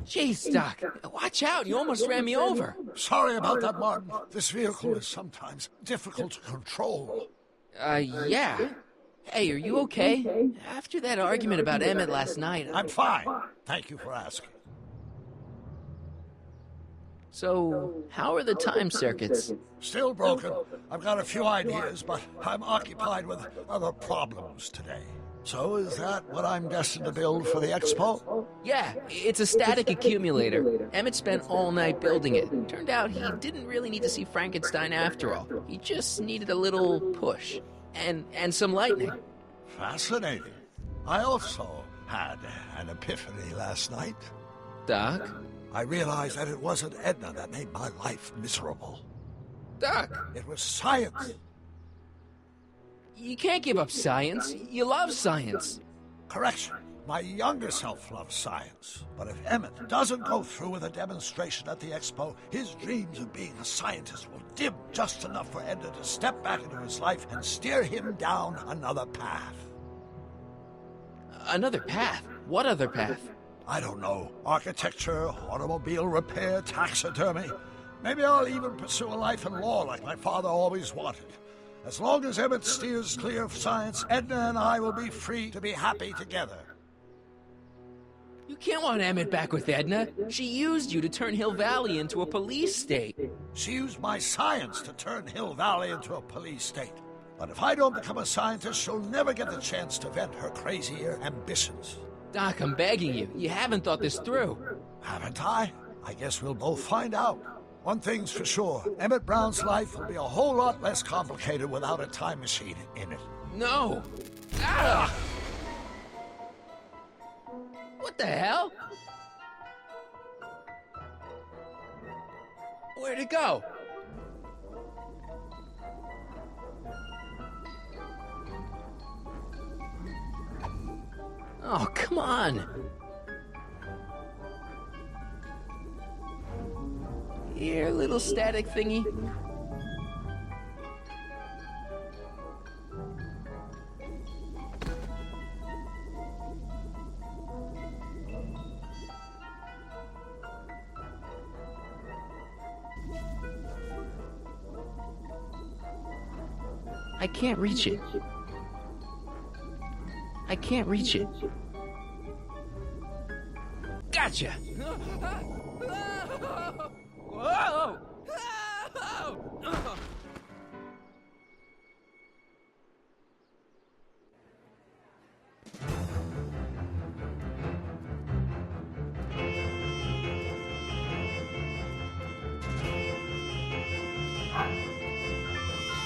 Jeez, Doc. Watch out, you almost ran me over. Sorry about that, Martin. This vehicle is sometimes difficult to control. Yeah. Hey, are you okay? After that argument about Emmett last night... I'm fine. Thank you for asking. So, how are the time circuits? Still broken. I've got a few ideas, but I'm occupied with other problems today. So is that what I'm destined to build for the expo? Yeah, it's a static accumulator. Emmett spent all night building it. Turned out he didn't really need to see Frankenstein after all. He just needed a little push. And some lightning. Fascinating. I also had an epiphany last night. Doc? I realized that it wasn't Edna that made my life miserable. Doc! It was science. You can't give up science. You love science. Correction. My younger self loves science. But if Emmett doesn't go through with a demonstration at the expo, his dreams of being a scientist will dim just enough for Edna to step back into his life and steer him down another path. Another path? What other path? I don't know. Architecture, automobile repair, taxidermy. Maybe I'll even pursue a life in law like my father always wanted. As long as Emmett steers clear of science, Edna and I will be free to be happy together. You can't want Emmett back with Edna. She used you to turn Hill Valley into a police state. She used my science to turn Hill Valley into a police state. But if I don't become a scientist, she'll never get the chance to vent her crazier ambitions. Doc, I'm begging you. You haven't thought this through. Haven't I? I guess we'll both find out. One thing's for sure, Emmett Brown's life will be a whole lot less complicated without a time machine in it. No! Ah! What the hell? Where'd it go? Oh, come on! Here, little static thingy. I can't reach it. I can't reach it. Gotcha! Whoa!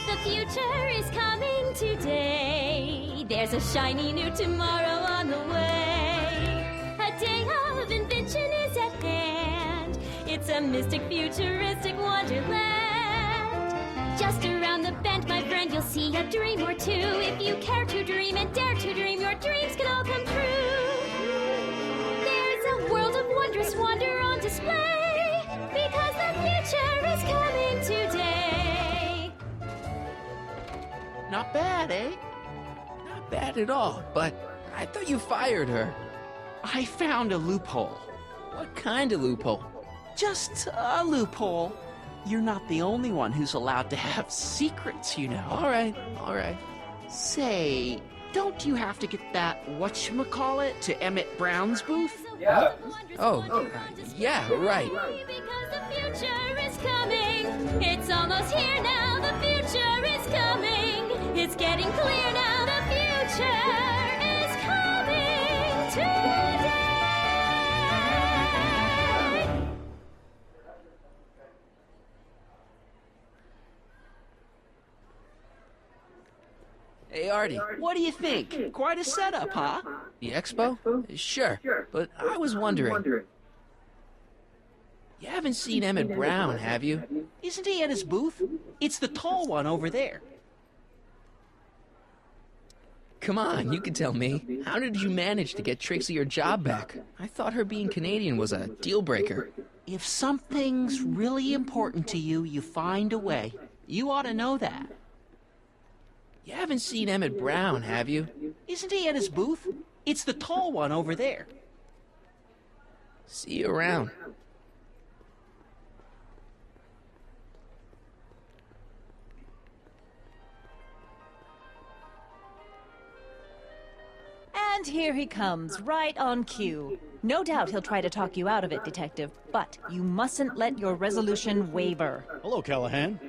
The future is coming today. There's a shiny new tomorrow on the way. A day of invention is at hand. It's a mystic, futuristic wonderland. Just around the bend, my friend, you'll see a dream or two. If you care to dream and dare to dream, your dreams can all come true. There's a world of wondrous wonder on display, because the future is coming today. Not bad, eh? Not bad at all, but I thought you fired her. I found a loophole. What kind of loophole? Just a loophole. You're not the only one who's allowed to have secrets, you know. All right. Say, don't you have to get that whatchamacallit to Emmett Brown's booth? Yeah. Yeah, right. Because the future is coming. It's almost here now. The future is coming. It's getting clear now. The future is coming today. Hey, Artie. What do you think? Quite a setup, huh? The expo? Sure, but I was wondering. You haven't seen Emmett Brown, have you? Isn't he at his booth? It's the tall one over there. Come on, you can tell me. How did you manage to get Trixie her job back? I thought her being Canadian was a deal breaker. If something's really important to you, you find a way. You ought to know that. You haven't seen Emmett Brown, have you? Isn't he at his booth? It's the tall one over there. See you around. And here he comes, right on cue. No doubt he'll try to talk you out of it, Detective, but you mustn't let your resolution waver. Hello, Callahan.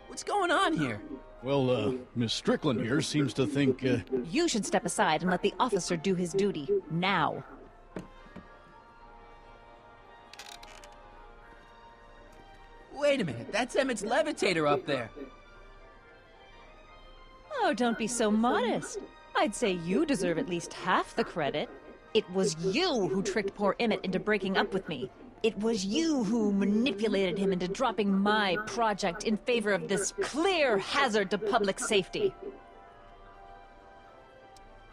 What's going on here? Well, Miss Strickland here seems to think, You should step aside and let the officer do his duty, now. Wait a minute, that's Emmett's levitator up there. Oh, don't be so modest. I'd say you deserve at least half the credit. It was you who tricked poor Emmett into breaking up with me. It was you who manipulated him into dropping my project in favor of this clear hazard to public safety.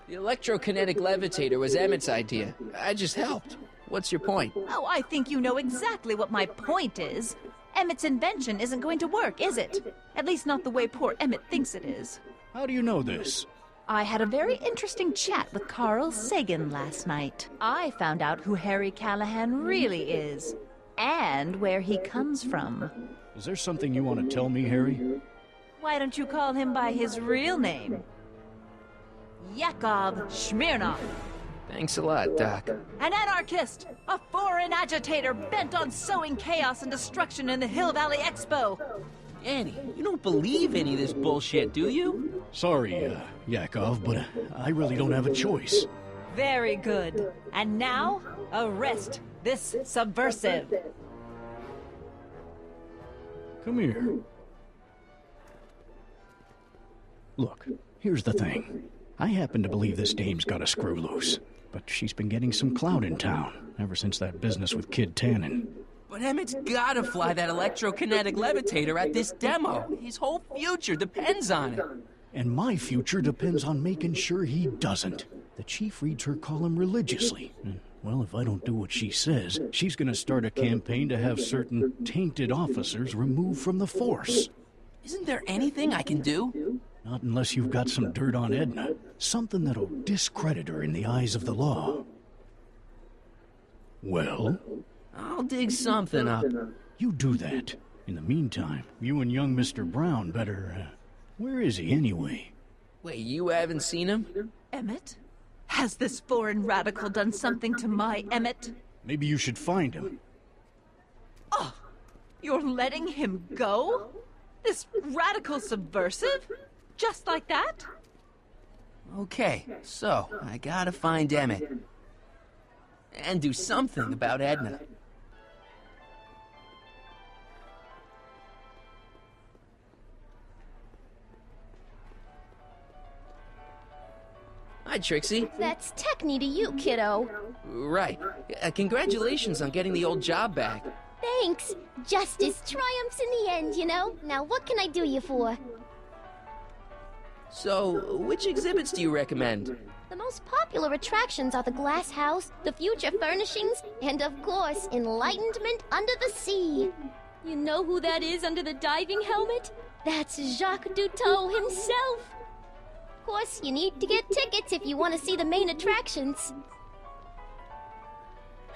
The electrokinetic levitator was Emmett's idea. I just helped. What's your point? Oh, I think you know exactly what my point is. Emmett's invention isn't going to work, is it? At least not the way poor Emmett thinks it is. how do you know this? I had a very interesting chat with Carl Sagan last night. I found out who Harry Callahan really is, and where he comes from. Is there something you want to tell me, Harry? Why don't you call him by his real name? Yakov Smirnov. Thanks a lot, Doc. An anarchist! A foreign agitator bent on sowing chaos and destruction in the Hill Valley Expo! Annie, you don't believe any of this bullshit, do you? Sorry, Yakov, but I really don't have a choice. Very good. And now, arrest this subversive. Come here. Look, here's the thing. I happen to believe this dame's got a screw loose, but she's been getting some clout in town ever since that business with Kid Tannen. But Emmett's gotta fly that electrokinetic levitator at this demo. His whole future depends on it. And my future depends on making sure he doesn't. The chief reads her column religiously. And, well, if I don't do what she says, she's gonna start a campaign to have certain tainted officers removed from the force. Isn't there anything I can do? Not unless you've got some dirt on Edna. Something that'll discredit her in the eyes of the law. Well? I'll dig something up. You do that. In the meantime, you and young Mr. Brown better, where is he anyway? Wait, you haven't seen him? Emmett? Has this foreign radical done something to my Emmett? Maybe you should find him. Oh, you're letting him go? This radical subversive? Just like that? Okay, so I gotta find Emmett. And do something about Edna. Hi, Trixie. That's Techni to you, kiddo. Right. Congratulations on getting the old job back. Thanks. Justice triumphs in the end, you know? Now what can I do you for? So, which exhibits do you recommend? The most popular attractions are the Glass House, the Future Furnishings, and of course, Enlightenment Under the Sea. You know who that is under the diving helmet? That's Jacques Duteau himself. Of course, you need to get tickets if you want to see the main attractions.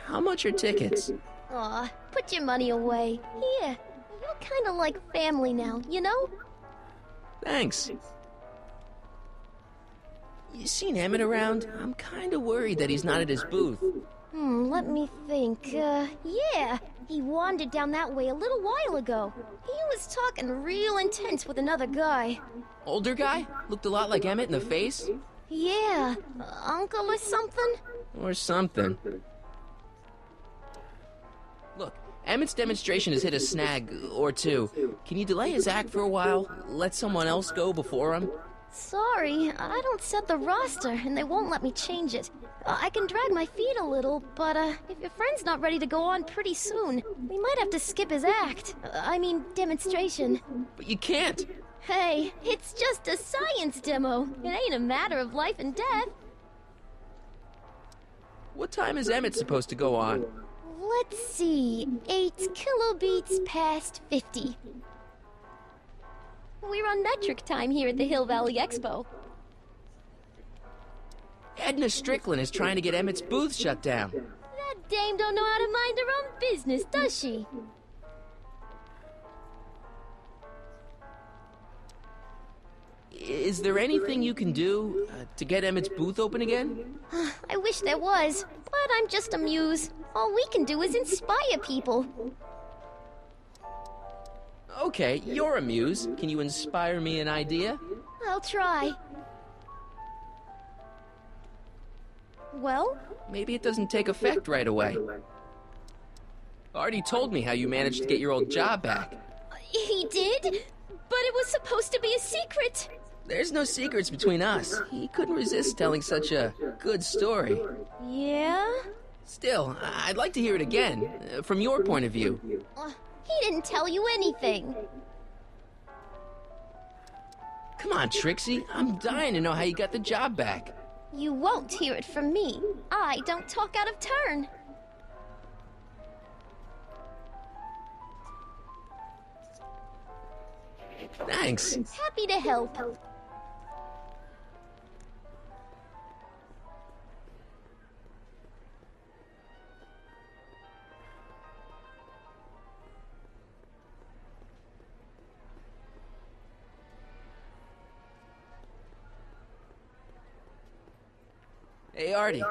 How much are tickets? Aw, put your money away. Here, you're kind of like family now, you know? Thanks. You seen Emmett around? I'm kind of worried that he's not at his booth. Let me think. Yeah, he wandered down that way a little while ago. He was talking real intense with another guy. Older guy? Looked a lot like Emmett in the face? Yeah, uncle or something? Or something. Look, Emmett's demonstration has hit a snag or two. Can you delay his act for a while? Let someone else go before him? Sorry, I don't set the roster, and they won't let me change it. I can drag my feet a little, but if your friend's not ready to go on pretty soon, we might have to skip his act. I mean, demonstration. But you can't. Hey, it's just a science demo. It ain't a matter of life and death. What time is Emmett supposed to go on? Let's see, 8 kilobeats past 50. We're on metric time here at the Hill Valley Expo. Edna Strickland is trying to get Emmett's booth shut down. That dame don't know how to mind her own business, does she? Is there anything you can do to get Emmett's booth open again? I wish there was, but I'm just a muse. All we can do is inspire people. Okay, you're a muse. Can you inspire me an idea? I'll try. Well? Maybe it doesn't take effect right away. Artie told me how you managed to get your old job back. He did? But it was supposed to be a secret. There's no secrets between us. He couldn't resist telling such a good story. Yeah? Still, I'd like to hear it again, from your point of view. He didn't tell you anything. Come on, Trixie. I'm dying to know how you got the job back. You won't hear it from me. I don't talk out of turn. Thanks. Happy to help. Hey, Artie.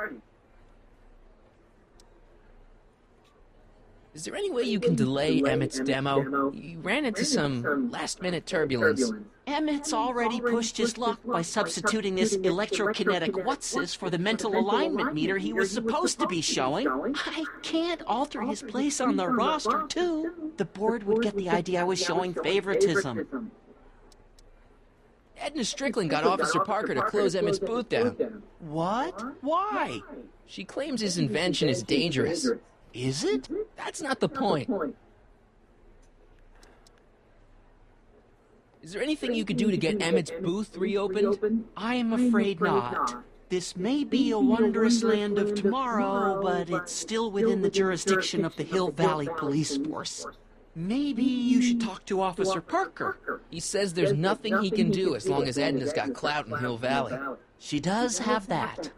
Is there any way you can delay Emmett's demo? He ran into some last-minute turbulence. Emmett's already pushed his luck by substituting this electrokinetic whatsis for the mental alignment meter he was supposed to be showing. I can't alter his place on the roster, too. The board would get the idea I was showing favoritism. Edna Strickland got Officer Parker to close Emmett's booth down. What? Why? She claims his invention is dangerous. Is it? That's not the point. Is there anything you could do to get Emmett's booth reopened? I am afraid not. This may be a wondrous land of tomorrow, but it's still within the jurisdiction of the Hill Valley Police Force. Maybe you should talk to Officer Parker. He says there's nothing he can do as long as Edna's got clout in Hill Valley. She does have that.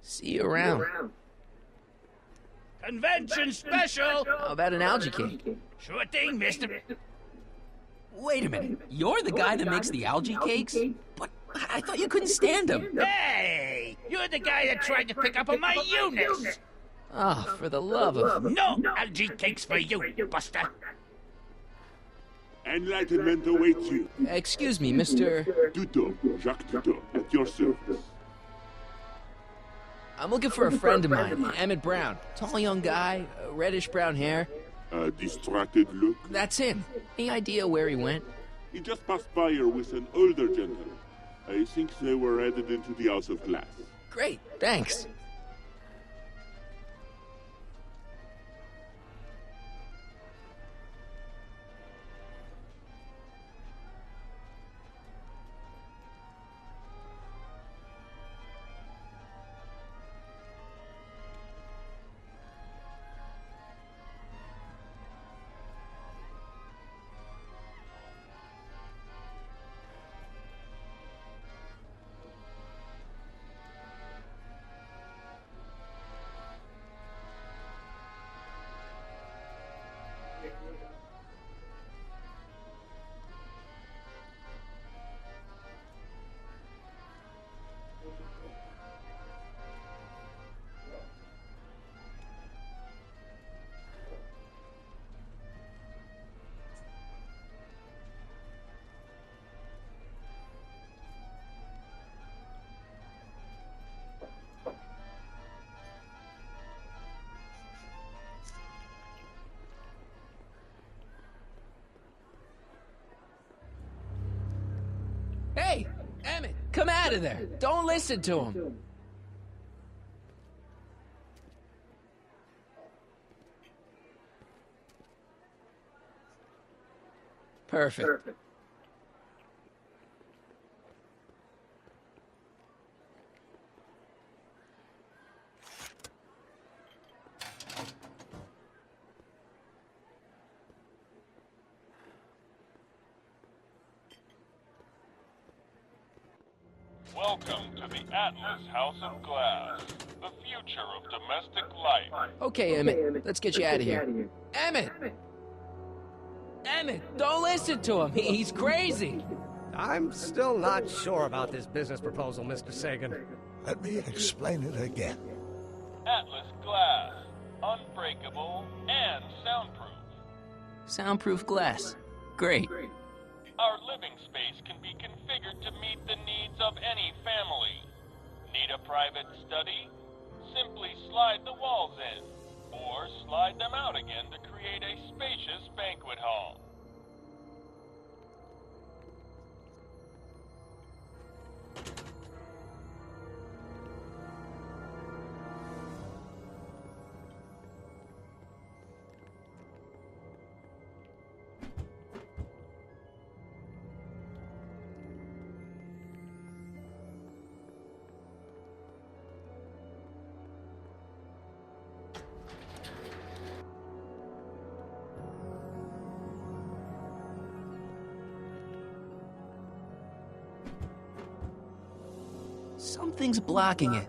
See you around. Convention special! How about an algae cake? Sure thing, mister. Wait a minute. You're the guy that makes the algae cakes? But I thought you couldn't stand them. Hey! You're the guy that tried to pick up on my Eunice! Oh, for the love of... No algae cakes for you, Buster! Enlightenment awaits you. Excuse me, Mr... Tuto, Jacques Tuto, at your service. I'm looking for a friend of mine, Emmett Brown. Tall young guy, reddish-brown hair. A distracted look. That's him. Any idea where he went? He just passed by here with an older gentleman. I think they were headed into the House of Glass. Great, thanks. Hey, Emmett, come out of there. Don't listen to him. Perfect. Welcome to the Atlas House of Glass, the future of domestic life. Okay, Emmett, let's get you out of here. Emmett! Emmett, don't listen to him. He's crazy. I'm still not sure about this business proposal, Mr. Sagan. Let me explain it again. Atlas Glass, unbreakable and soundproof. Soundproof glass. Great. Our living space can be configured to meet the needs of any family. Need a private study? Simply slide the walls in, or slide them out again to create a spacious banquet hall. Something's blocking it.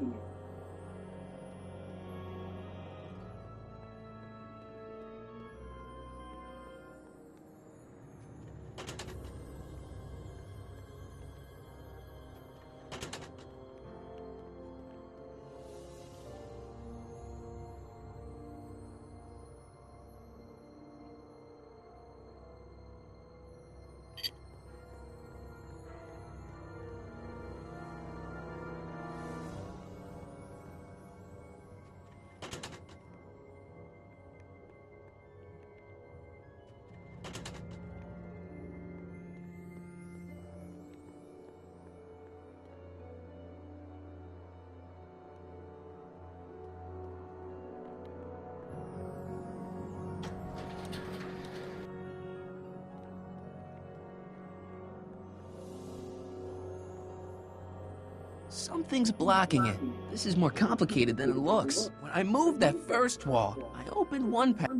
Something's blocking it. This is more complicated than it looks. When I moved that first wall, I opened one path.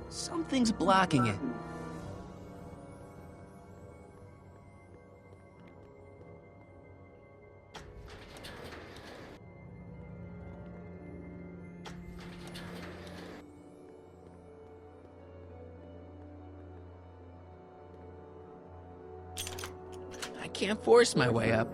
Something's blocking it. I can't force my way up.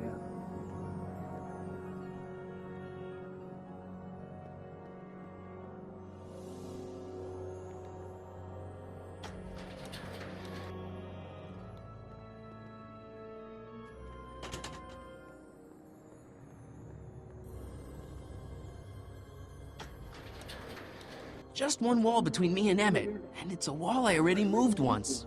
Just one wall between me and Emmett, and it's a wall I already moved once.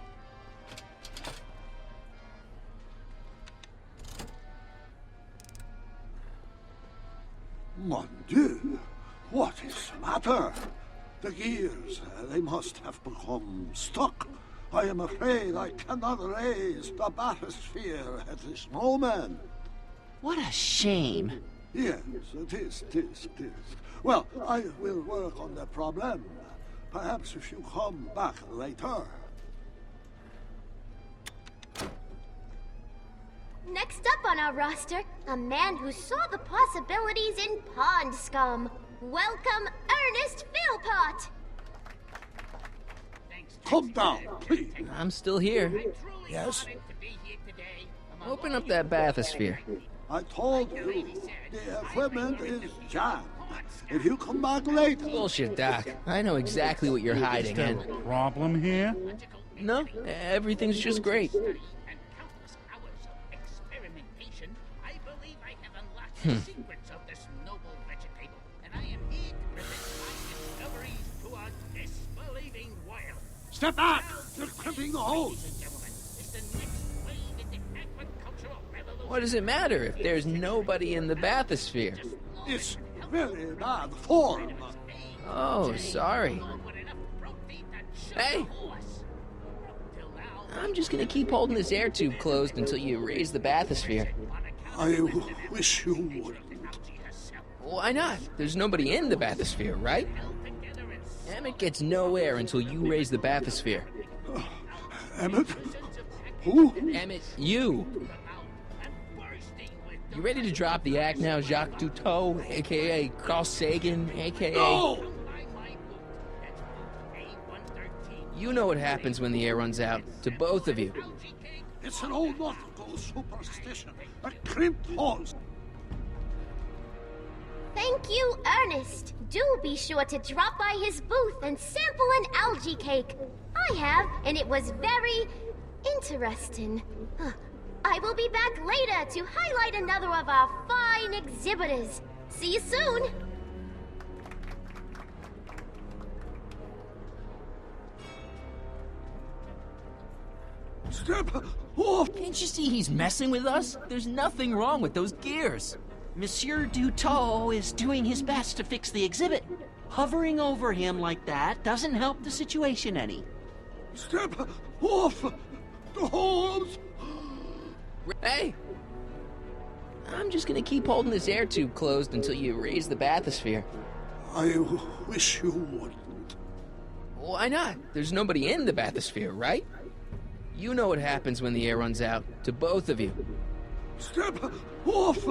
Mon Dieu, what is the matter? The gears, they must have become stuck. I am afraid I cannot raise the bathysphere at this moment. What a shame. Yes, it is. Well, I will work on the problem. Perhaps if you come back later. Next up on our roster, a man who saw the possibilities in pond scum. Welcome, Ernest Philpott! Come down, please. I'm still here. Yes? Open up that bathysphere. I told you, the equipment is jammed. If you come back later... Bullshit, Doc. I know exactly what you're hiding, and... Problem here? No, everything's just great. Secrets of this noble vegetable, and I am here to present my discoveries to a disbelieving world. Step back! You're crimping the hose! What does it matter if there's nobody in the bathysphere? It's very bad form. Oh, sorry. Hey! I'm just gonna keep holding this air tube closed until you raise the bathysphere. I wish you wouldn't. Why not? There's nobody in the bathysphere, right? Emmett gets no air until you raise the bathysphere. Emmett? Who? Emmett, you. You ready to drop the act now, Jacques Cousteau, a.k.a. Carl Sagan, a.k.a. No! You know what happens when the air runs out, to both of you. It's an old nautical superstition. A crimped hose. Thank you, Ernest. Do be sure to drop by his booth and sample an algae cake. I have, and it was very interesting. I will be back later to highlight another of our fine exhibitors. See you soon. Step off! Can't you see he's messing with us? There's nothing wrong with those gears. Monsieur Dutot is doing his best to fix the exhibit. Hovering over him like that doesn't help the situation any. Step off the hose! Hey! I'm just gonna keep holding this air tube closed until you raise the bathysphere. I wish you wouldn't. Why not? There's nobody in the bathysphere, right? You know what happens when the air runs out, to both of you. Step off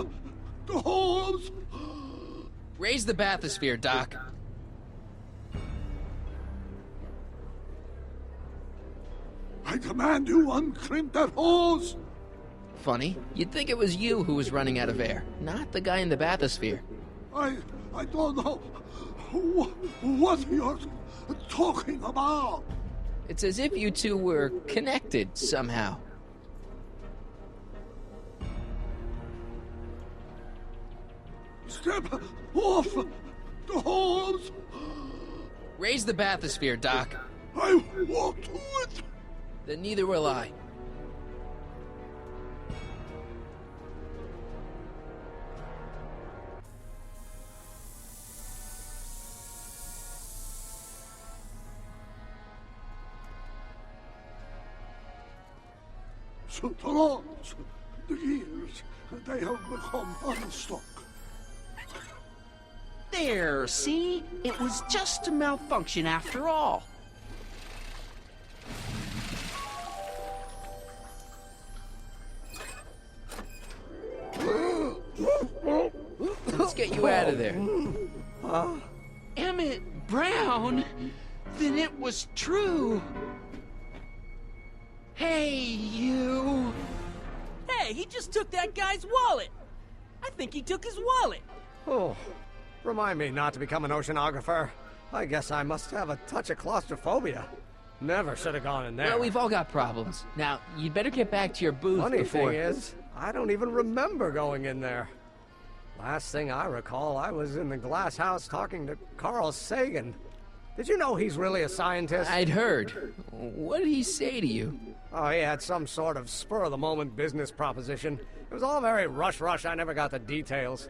the hose! Raise the bathysphere, Doc. I command you uncrimp that hose! Funny, you'd think it was you who was running out of air, not the guy in the bathysphere. I don't know what you're talking about. It's as if you two were connected somehow. Step off the hose! Raise the bathysphere, Doc. I won't do it! Then neither will I. So the rods, the gears, they have become unstuck. There, see? It was just a malfunction after all. Let's get you out of there. Emmett Brown? Then it was true. Hey, you. Hey, he just took that guy's wallet. I think he took his wallet. Oh, remind me not to become an oceanographer. I guess I must have a touch of claustrophobia. Never should have gone in there. Well, we've all got problems. Now, you'd better get back to your booth Funny before... thing is, I don't even remember going in there. Last thing I recall, I was in the glass house talking to Carl Sagan. Did you know he's really a scientist? I'd heard. What did he say to you? Oh, he had some sort of spur-of-the-moment business proposition. It was all very rush-rush. I never got the details.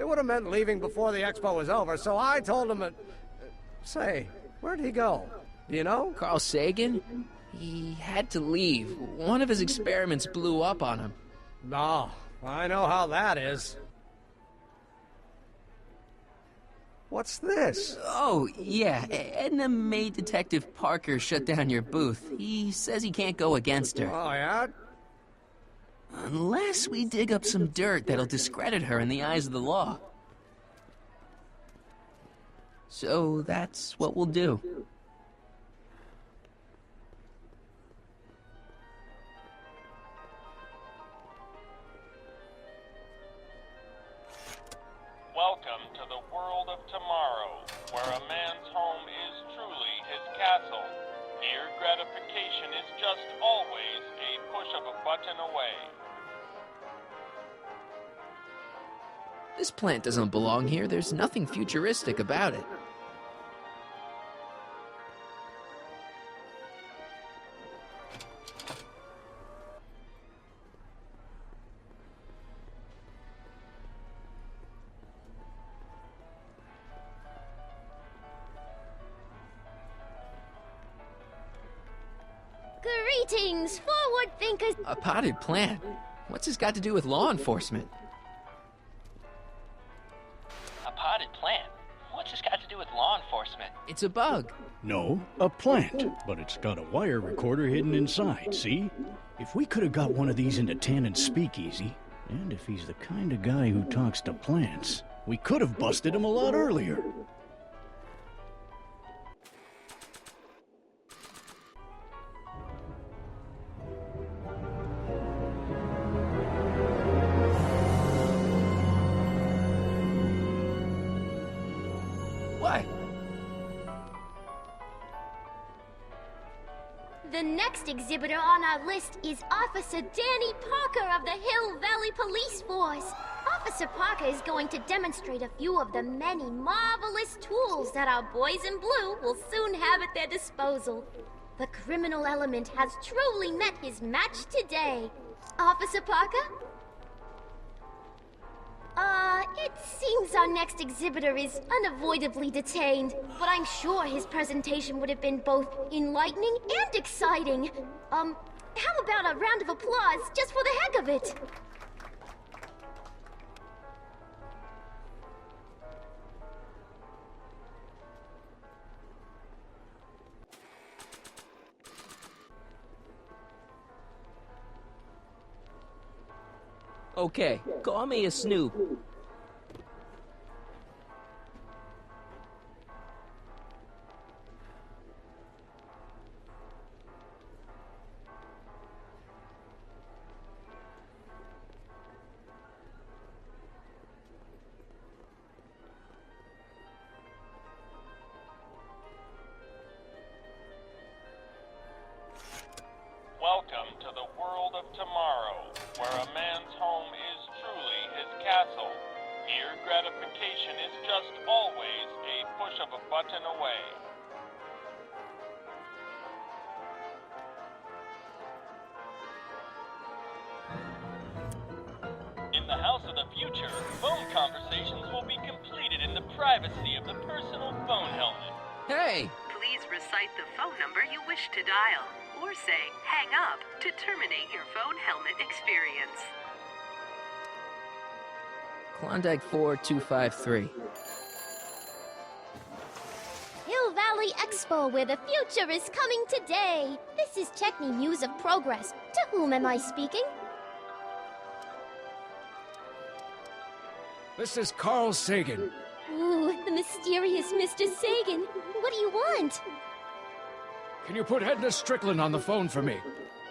It would have meant leaving before the expo was over, so I told him Say, where'd he go? Do you know? Carl Sagan? He had to leave. One of his experiments blew up on him. No, I know how that is. What's this? Oh, yeah. Edna made Detective Parker shut down your booth. He says he can't go against her. Oh, yeah? Unless we dig up some dirt that'll discredit her in the eyes of the law. So that's what we'll do. Welcome to the world of tomorrow, where a man's home is truly his castle. Here, gratification is just always a push of a button away. This plant doesn't belong here. There's nothing futuristic about it. Greetings, forward thinkers. A potted plant? What's this got to do with law enforcement? A potted plant? What's this got to do with law enforcement? It's a bug. No, a plant. But it's got a wire recorder hidden inside, see? If we could have got one of these into Tannen's speakeasy, and if he's the kind of guy who talks to plants, we could have busted him a lot earlier. What? The next exhibitor on our list is Officer Danny Parker of the Hill Valley Police Force. Officer Parker is going to demonstrate a few of the many marvelous tools that our boys in blue will soon have at their disposal. The criminal element has truly met his match today. Officer Parker? It seems our next exhibitor is unavoidably detained, but I'm sure his presentation would have been both enlightening and exciting. How about a round of applause just for the heck of it? Okay, call me a snoop. Welcome to the world of tomorrow, where a man's home is truly his castle. Here, gratification is just always a push of a button away. In the house of the future, phone conversations will be completed in the privacy of the personal phone helmet. Hey! Please recite the phone number you wish to dial, or say hang up to terminate your phone helmet experience. Klondike 4253. Hill Valley Expo, where the future is coming today. This is Techni News of Progress. To whom am I speaking? This is Carl Sagan. Ooh, the mysterious Mr. Sagan. What do you want? Can you put Edna Strickland on the phone for me?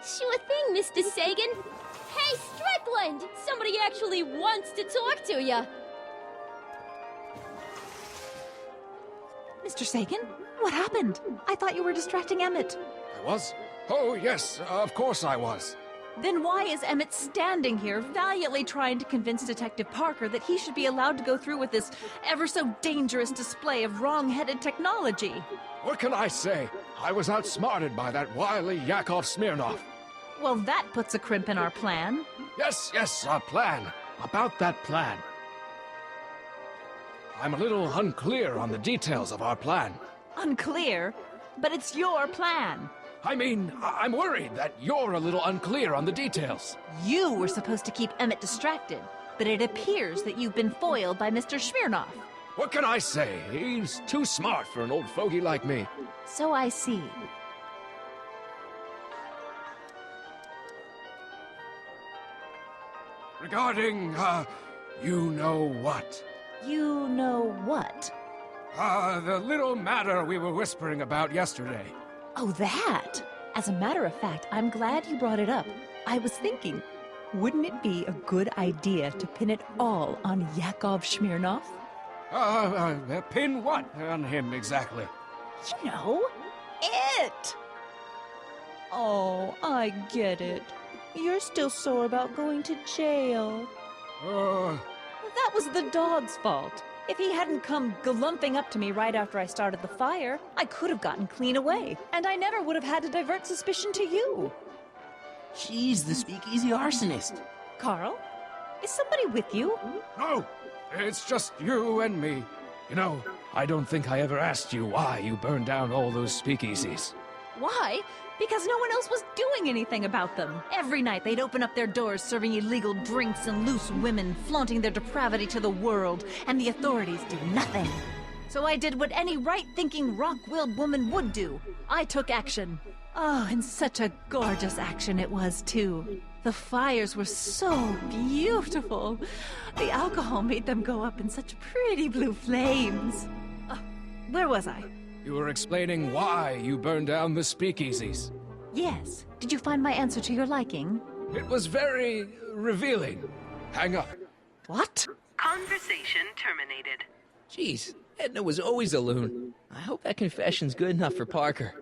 Sure thing, Mr. Sagan. Hey, Strickland! Somebody actually wants to talk to you. Mr. Sagan, what happened? I thought you were distracting Emmett. I was? Oh, yes, of course I was. Then why is Emmett standing here valiantly trying to convince Detective Parker that he should be allowed to go through with this ever so dangerous display of wrong-headed technology? What can I say? I was outsmarted by that wily Yakov Smirnov. Well, that puts a crimp in our plan. Yes, a plan. About that plan. I'm a little unclear on the details of our plan. Unclear? But it's your plan. I mean, I'm worried that you're a little unclear on the details. You were supposed to keep Emmett distracted, but it appears that you've been foiled by Mr. Smirnoff. What can I say? He's too smart for an old fogey like me. So I see. Regarding, you know what? You know what? The little matter we were whispering about yesterday. Oh, that! As a matter of fact, I'm glad you brought it up. I was thinking, wouldn't it be a good idea to pin it all on Yakov Smirnoff? Pin what on him exactly? You know, it! Oh, I get it. You're still sore about going to jail. That was the dog's fault. If he hadn't come glumping up to me right after I started the fire, I could have gotten clean away, and I never would have had to divert suspicion to you. She's the speakeasy arsonist. Carl, is somebody with you? No, it's just you and me. You know, I don't think I ever asked you why you burned down all those speakeasies. Why? Because no one else was doing anything about them. Every night they'd open up their doors serving illegal drinks and loose women, flaunting their depravity to the world, and the authorities did nothing. So I did what any right-thinking, rock-willed woman would do. I took action. Oh, and such a gorgeous action it was, too. The fires were so beautiful. The alcohol made them go up in such pretty blue flames. Where was I? You were explaining why you burned down the speakeasies. Yes. Did you find my answer to your liking? It was very revealing. Hang up. What? Conversation terminated. Jeez, Edna was always a loon. I hope that confession's good enough for Parker.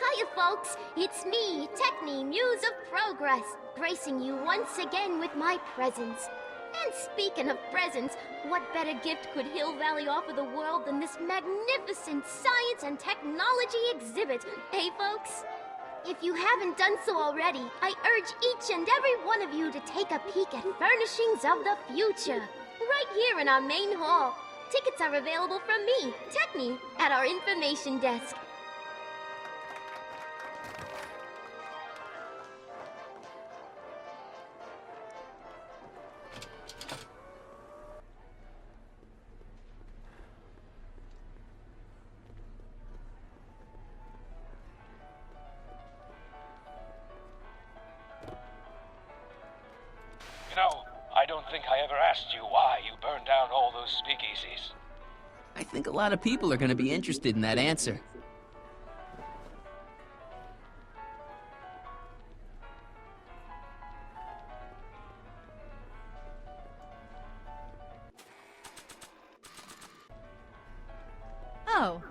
Hiya, folks. It's me, Techne, Muse of Progress, gracing you once again with my presence. And speaking of presents, what better gift could Hill Valley offer the world than this magnificent science and technology exhibit, eh, folks? If you haven't done so already, I urge each and every one of you to take a peek at Furnishings of the Future, right here in our main hall. Tickets are available from me, Techne, at our information desk. I don't think I ever asked you why you burned down all those speakeasies. I think a lot of people are going to be interested in that answer. Oh.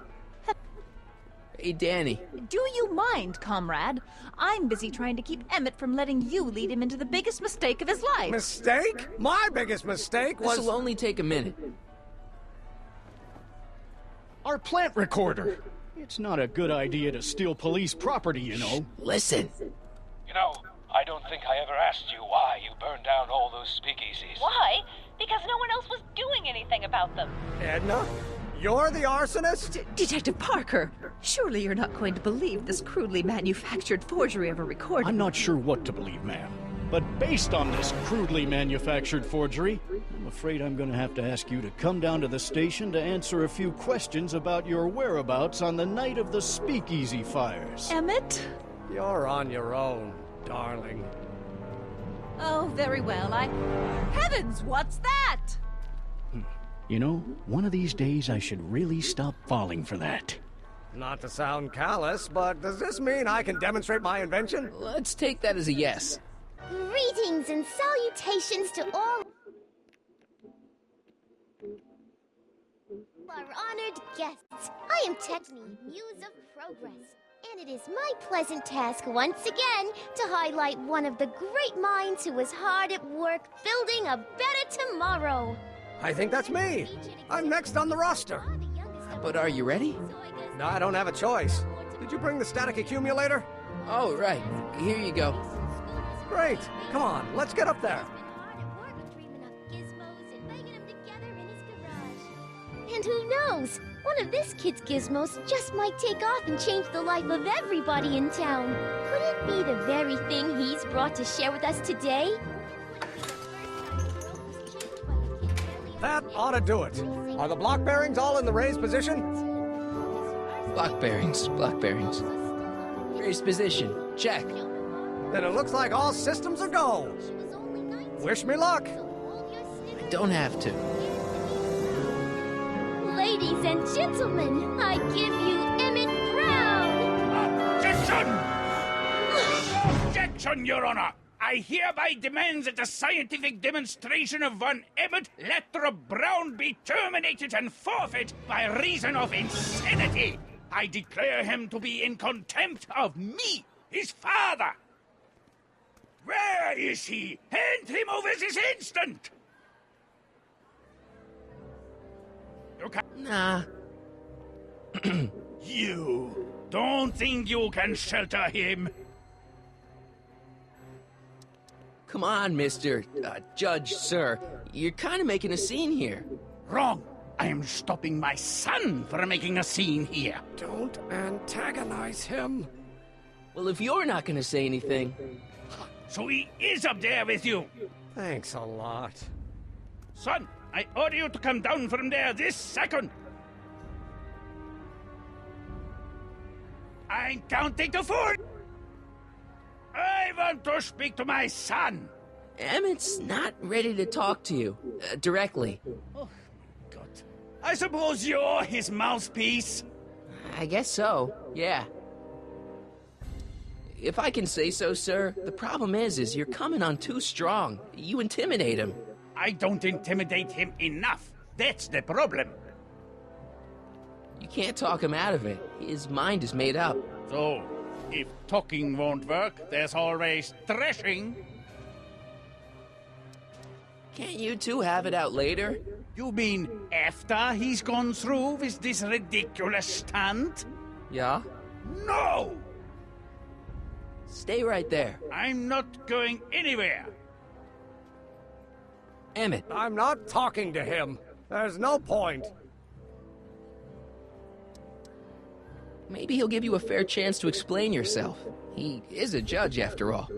Hey, Danny. Do you mind, comrade? I'm busy trying to keep Emmett from letting you lead him into the biggest mistake of his life. Mistake? My biggest mistake was... This'll only take a minute. Our plant recorder. It's not a good idea to steal police property, you know. Listen. You know, I don't think I ever asked you why you burned down all those speakeasies. Why? Because no one else was doing anything about them. Edna? You're the arsonist? Detective Parker, surely you're not going to believe this crudely manufactured forgery of a recording. I'm not sure what to believe, ma'am. But based on this crudely manufactured forgery, I'm afraid I'm going to have to ask you to come down to the station to answer a few questions about your whereabouts on the night of the speakeasy fires. Emmett? You're on your own, darling. Oh, very well. Heavens, what's that? You know, one of these days I should really stop falling for that. Not to sound callous, but does this mean I can demonstrate my invention? Let's take that as a yes. Greetings and salutations to all our honored guests. I am Techne, Muse of Progress, and it is my pleasant task once again to highlight one of the great minds who was hard at work building a better tomorrow. I think that's me. I'm next on the roster. But are you ready? No, I don't have a choice. Did you bring the static accumulator? Oh, right. Here you go. Great. Come on, let's get up there. And who knows? One of this kid's gizmos just might take off and change the life of everybody in town. Could it be the very thing he's brought to share with us today? That ought to do it. Are the block bearings all in the raised position? Block bearings, block bearings. Raised position, check. Then it looks like all systems are go. Wish me luck. I don't have to. Ladies and gentlemen, I give you Emmett Brown! Objection! Objection, Your Honor! I hereby demand that the scientific demonstration of one Emmett Lathrop Brown be terminated and forfeit by reason of insanity. I declare him to be in contempt of me, his father. Where is he? Hand him over this instant! Okay. Nah. You don't think you can shelter him? Come on, Mr. Judge, sir. You're kind of making a scene here. Wrong. I am stopping my son from making a scene here. Don't antagonize him. Well, if you're not going to say anything... So he is up there with you? Thanks a lot. Son, I order you to come down from there this second. I'm counting to 4. I want to speak to my son. Emmett's not ready to talk to you, directly. Oh, God. I suppose you're his mouthpiece? I guess so, yeah. If I can say so, sir, the problem is you're coming on too strong. You intimidate him. I don't intimidate him enough. That's the problem. You can't talk him out of it. His mind is made up. So, if talking won't work, there's always thrashing. Can't you two have it out later? You mean after he's gone through with this ridiculous stunt? Yeah? No! Stay right there. I'm not going anywhere. Emmett. I'm not talking to him. There's no point. Maybe he'll give you a fair chance to explain yourself. He is a judge, after all.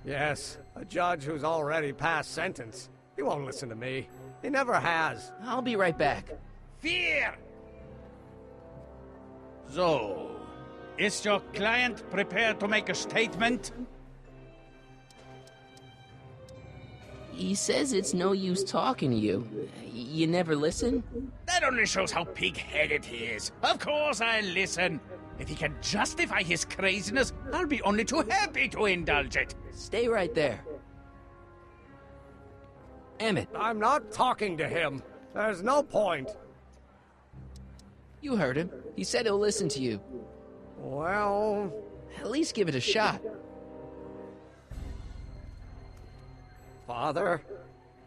Yes, a judge who's already passed sentence. He won't listen to me. He never has. I'll be right back. Fear! So, is your client prepared to make a statement? He says it's no use talking to you. You never listen? That only shows how pig-headed he is. Of course I listen. If he can justify his craziness, I'll be only too happy to indulge it. Stay right there. Emmett. I'm not talking to him. There's no point. You heard him. He said he'll listen to you. Well... At least give it a shot. Father?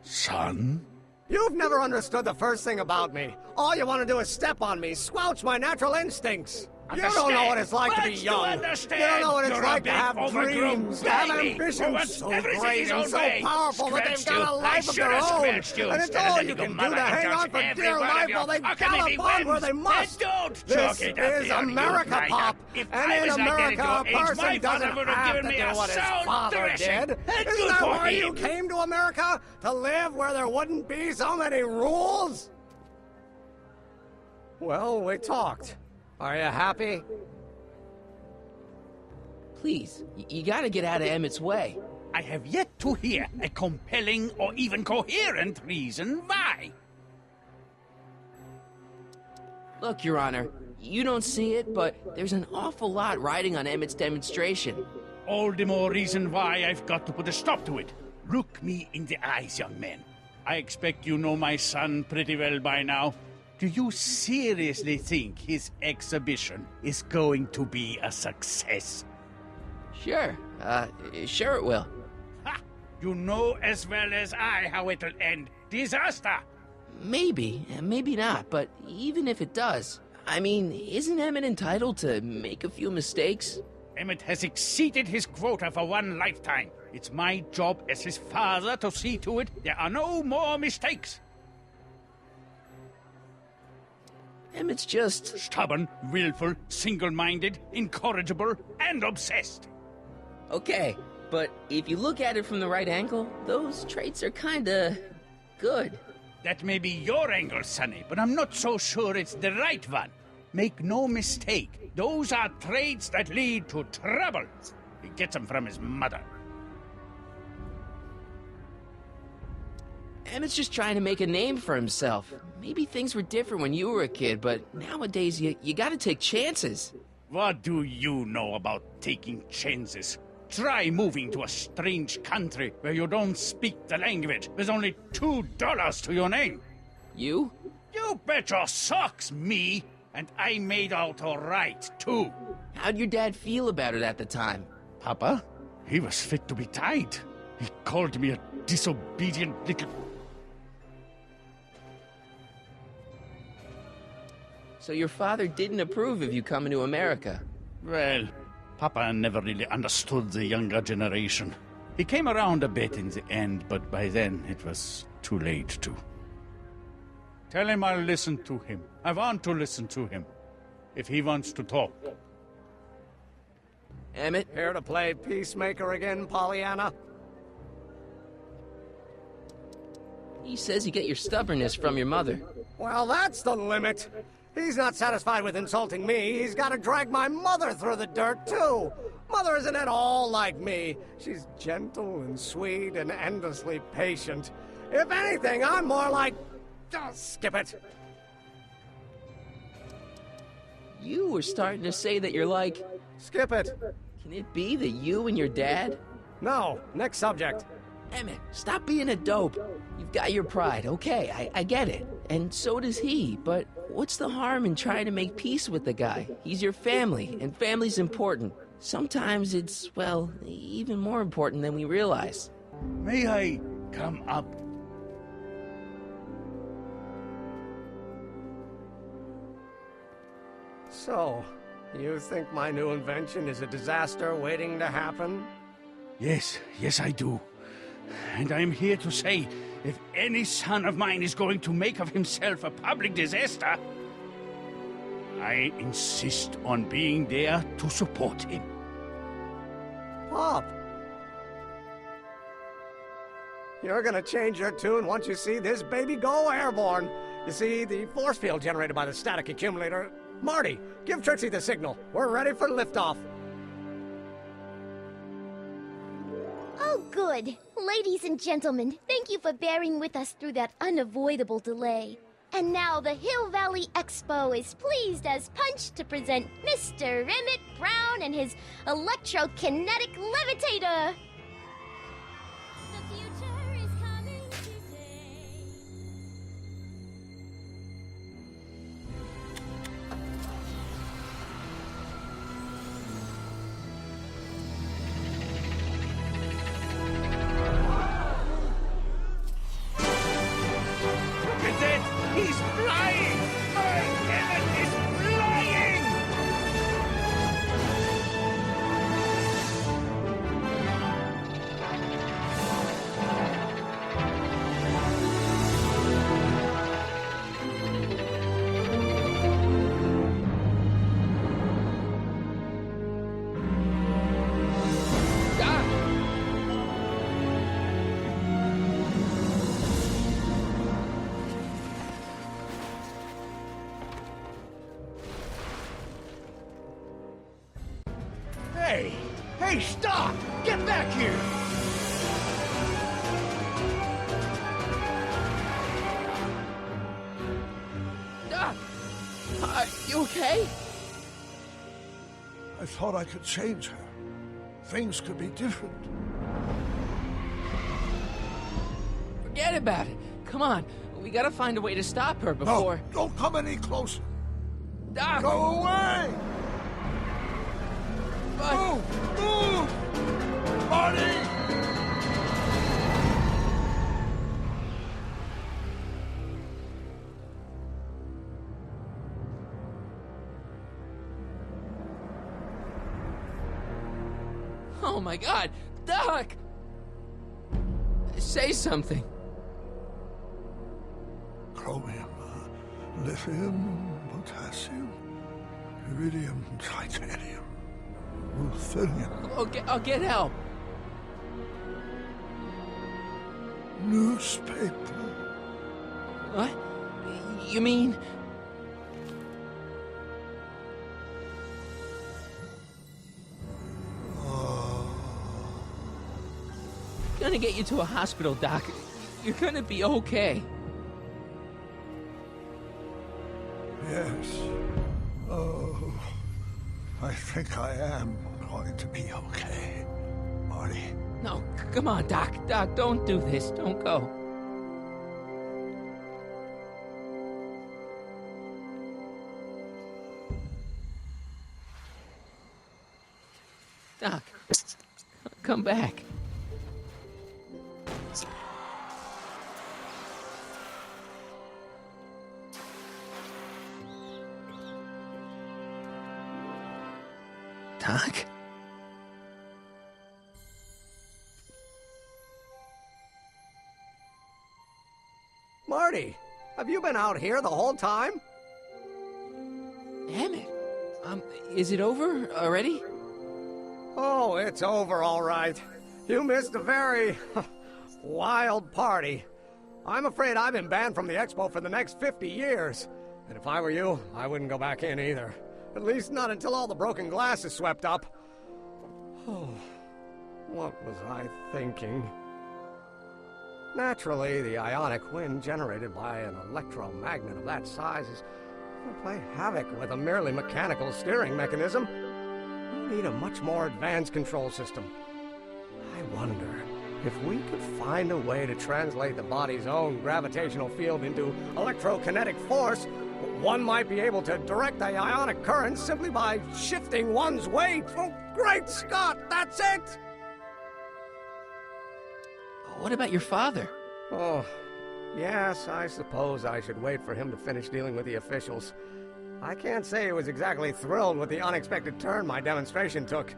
Son? You've never understood the first thing about me. All you want to do is step on me, squelch my natural instincts. You don't know what it's like to be young. You don't know what it's like to have dreams, to have ambitions so great and so powerful that they've got a life of their own. And it's all you can do to hang on for dear life while they gallop on where they must. This is America, Pop. And in America, a person doesn't have to do what his father did. Isn't that why you came to America? To live where there wouldn't be so many rules? Well, we talked. Are you happy? Please, you gotta get out of Emmett's way. I have yet to hear a compelling or even coherent reason why. Look, Your Honor, you don't see it, but there's an awful lot riding on Emmett's demonstration. All the more reason why I've got to put a stop to it. Look me in the eyes, young man. I expect you know my son pretty well by now. Do you seriously think his exhibition is going to be a success? Sure. Sure it will. Ha! You know as well as I how it'll end. Disaster! Maybe, maybe not, but even if it does, I mean, isn't Emmett entitled to make a few mistakes? Emmett has exceeded his quota for one lifetime. It's my job as his father to see to it there are no more mistakes. Emmett's just stubborn, willful, single-minded, incorrigible, and obsessed. Okay, but if you look at it from the right angle, those traits are kinda good. That may be your angle, Sonny, but I'm not so sure it's the right one. Make no mistake, those are traits that lead to trouble. He gets them from his mother. Emmett's just trying to make a name for himself. Maybe things were different when you were a kid, but nowadays you gotta take chances. What do you know about taking chances? Try moving to a strange country where you don't speak the language with only $2 to your name. You? You bet your socks, me! And I made out all right, too. How'd your dad feel about it at the time? Papa? He was fit to be tied. He called me a disobedient little... So your father didn't approve of you coming to America? Well, Papa never really understood the younger generation. He came around a bit in the end, but by then it was too late to. Tell him I'll listen to him. I want to listen to him. If he wants to talk. Emmett? Here to play peacemaker again, Pollyanna? He says you get your stubbornness from your mother. Well, that's the limit. He's not satisfied with insulting me. He's got to drag my mother through the dirt, too. Mother isn't at all like me. She's gentle and sweet and endlessly patient. If anything, I'm more like... Oh, skip it. You were starting to say that you're like... Skip it. Can it be that you and your dad? No. Next subject. Emmett, stop being a dope. You've got your pride, okay, I get it. And so does he, but what's the harm in trying to make peace with the guy? He's your family, and family's important. Sometimes it's, well, even more important than we realize. May I come up? So, you think my new invention is a disaster waiting to happen? Yes, I do. And I'm here to say, if any son of mine is going to make of himself a public disaster, I insist on being there to support him. Pop! You're gonna change your tune once you see this baby go airborne. You see, the force field generated by the static accumulator... Marty, give Trixie the signal. We're ready for liftoff. Oh, good. Ladies and gentlemen, thank you for bearing with us through that unavoidable delay. And now the Hill Valley Expo is pleased as punch to present Mr. Emmett Brown and his electrokinetic levitator. The future is coming today. He's flying! My Emmett is flying! Hey, stop! Get back here! Doc! Are you okay? I thought I could change her. Things could be different. Forget about it. Come on, we gotta find a way to stop her before... No, don't come any closer. Doc! Go away! But... Move! Marty! Oh my God! Doc! Say something. Chromium, lithium, potassium, iridium, titanium, ruthenium. I'll get help. Newspaper. What? You mean... Gonna get you to a hospital, Doc. You're gonna be okay. Yes. Oh, I think I am going to be okay, Marty. No, come on, Doc. Doc, don't do this. Don't go. Doc, come back. Doc? Marty, have you been out here the whole time? Emmett, is it over already? Oh, it's over all right. You missed a very wild party. I'm afraid I've been banned from the expo for the next 50 years. And if I were you, I wouldn't go back in either. At least not until all the broken glass is swept up. Oh, what was I thinking? Naturally, the ionic wind generated by an electromagnet of that size is going to play havoc with a merely mechanical steering mechanism. We need a much more advanced control system. I wonder if we could find a way to translate the body's own gravitational field into electrokinetic force. One might be able to direct the ionic current simply by shifting one's weight. Oh, great Scott, that's it! What about your father? Oh, yes, I suppose I should wait for him to finish dealing with the officials. I can't say he was exactly thrilled with the unexpected turn my demonstration took.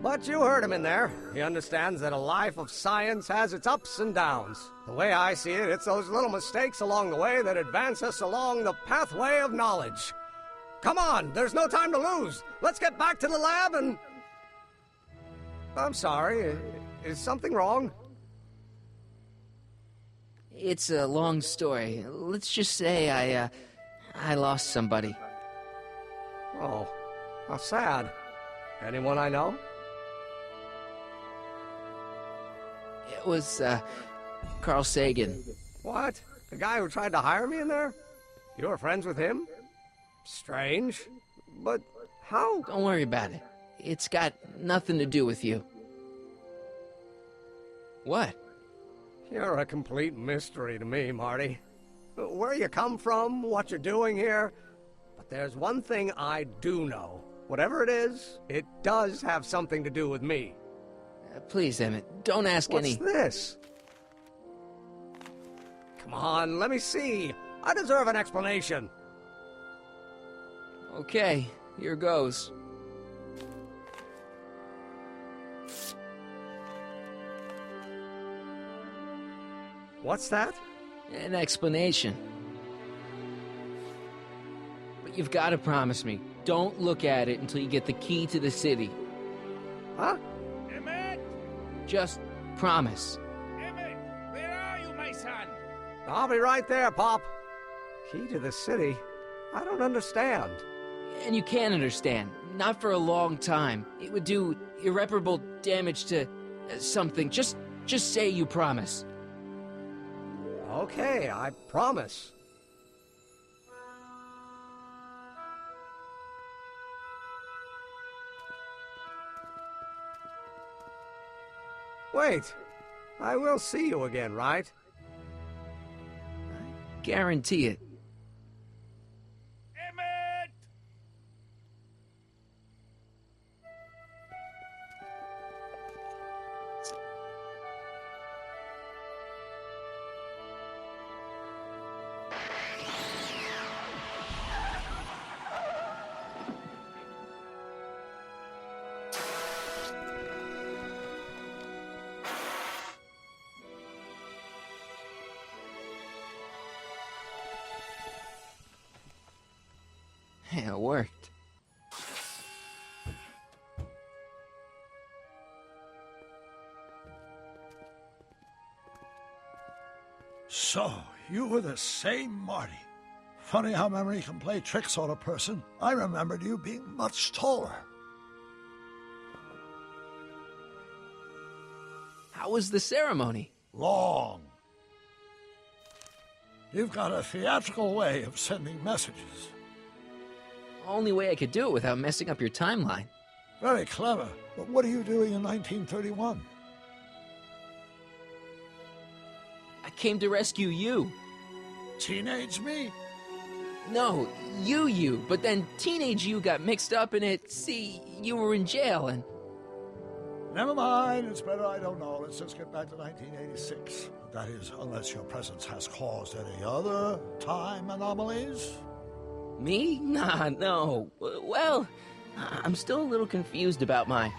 But you heard him in there. He understands that a life of science has its ups and downs. The way I see it, it's those little mistakes along the way that advance us along the pathway of knowledge. Come on, there's no time to lose. Let's get back to the lab and... I'm sorry, is something wrong? It's a long story. Let's just say I lost somebody. Oh, how sad. Anyone I know? It was, Carl Sagan. What? The guy who tried to hire me in there? You were friends with him? Strange. But how? Don't worry about it. It's got nothing to do with you. What? You're a complete mystery to me, Marty. Where you come from, what you're doing here. But there's one thing I do know. Whatever it is, it does have something to do with me. Please, Emmett, don't ask any... What's this? Come on, let me see. I deserve an explanation. Okay, here goes. What's that? An explanation. But you've got to promise me, don't look at it until you get the key to the city. Huh? Emmett! Just promise. Emmett, where are you, my son? I'll be right there, Pop. Key to the city? I don't understand. And you can't understand. Not for a long time. It would do irreparable damage to something. Just say you promise. Okay, I promise. Wait, I will see you again, right? I guarantee it. Emmett! Yeah, it worked. So, you were the same Marty. Funny how memory can play tricks on a person. I remembered you being much taller. How was the ceremony? Long. You've got a theatrical way of sending messages. Only way I could do it without messing up your timeline. Very clever. But what are you doing in 1931? I came to rescue you. Teenage me? No, you. But then teenage you got mixed up in it. See, you were in jail and... Never mind, it's better I don't know. Let's just get back to 1986. That is, unless your presence has caused any other time anomalies. Me? Nah, no. Well, I'm still a little confused about my...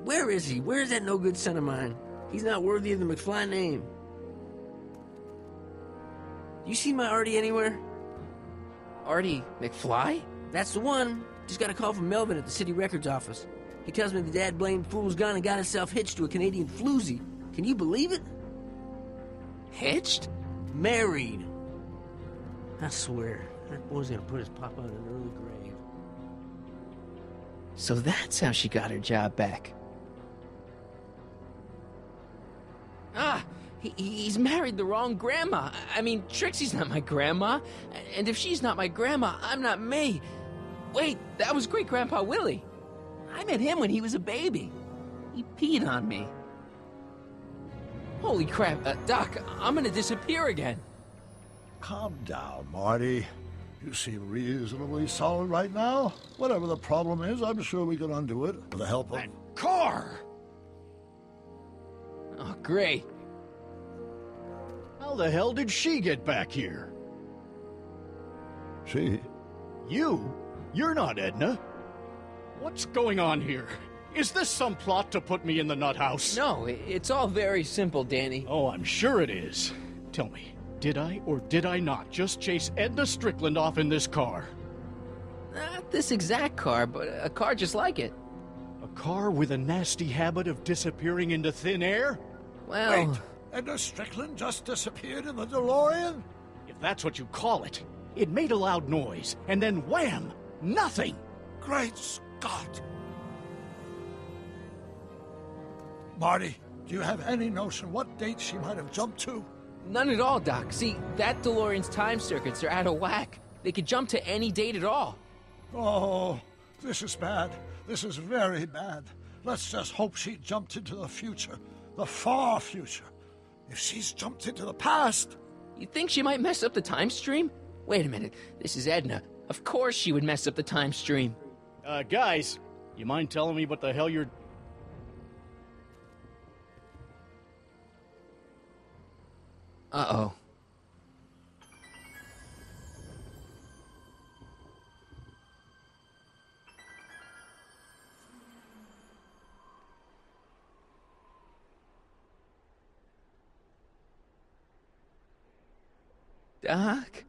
Where is he? Where's that no-good son of mine? He's not worthy of the McFly name. You see my Artie anywhere? Artie McFly? That's the one. Just got a call from Melvin at the city records office. He tells me the dad-blamed fool's gone and got himself hitched to a Canadian floozy. Can you believe it? Hitched? Married. I swear, that boy's gonna put his papa in an early grave. So that's how she got her job back. Ah, he's married the wrong grandma. I mean, Trixie's not my grandma. And if she's not my grandma, I'm not me. Wait, that was Great-Grandpa Willie. I met him when he was a baby. He peed on me. Holy crap, Doc, I'm gonna disappear again. Calm down, Marty. You seem reasonably solid right now. Whatever the problem is, I'm sure we can undo it with the help of... That car! Oh, great. How the hell did she get back here? She? You? You're not Edna. What's going on here? Is this some plot to put me in the nut house? No, it's all very simple, Danny. Oh, I'm sure it is. Tell me, did I or did I not just chase Edna Strickland off in this car? Not this exact car, but a car just like it. A car with a nasty habit of disappearing into thin air? Well... Wait, Edna Strickland just disappeared in the DeLorean? If that's what you call it. It made a loud noise, and then wham! Nothing! Great Scott! Marty, do you have any notion what date she might have jumped to? None at all, Doc. See, that DeLorean's time circuits are out of whack. They could jump to any date at all. Oh, this is bad. This is very bad. Let's just hope she jumped into the future. The far future. If she's jumped into the past... You think she might mess up the time stream? Wait a minute. This is Edna. Of course she would mess up the time stream. Guys, you mind telling me what the hell you're... Uh-oh. Doc?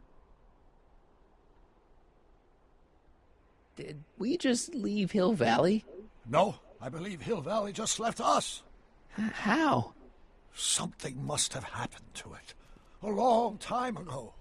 Did we just leave Hill Valley? No, I believe Hill Valley just left us. How? Something must have happened to it. A long time ago.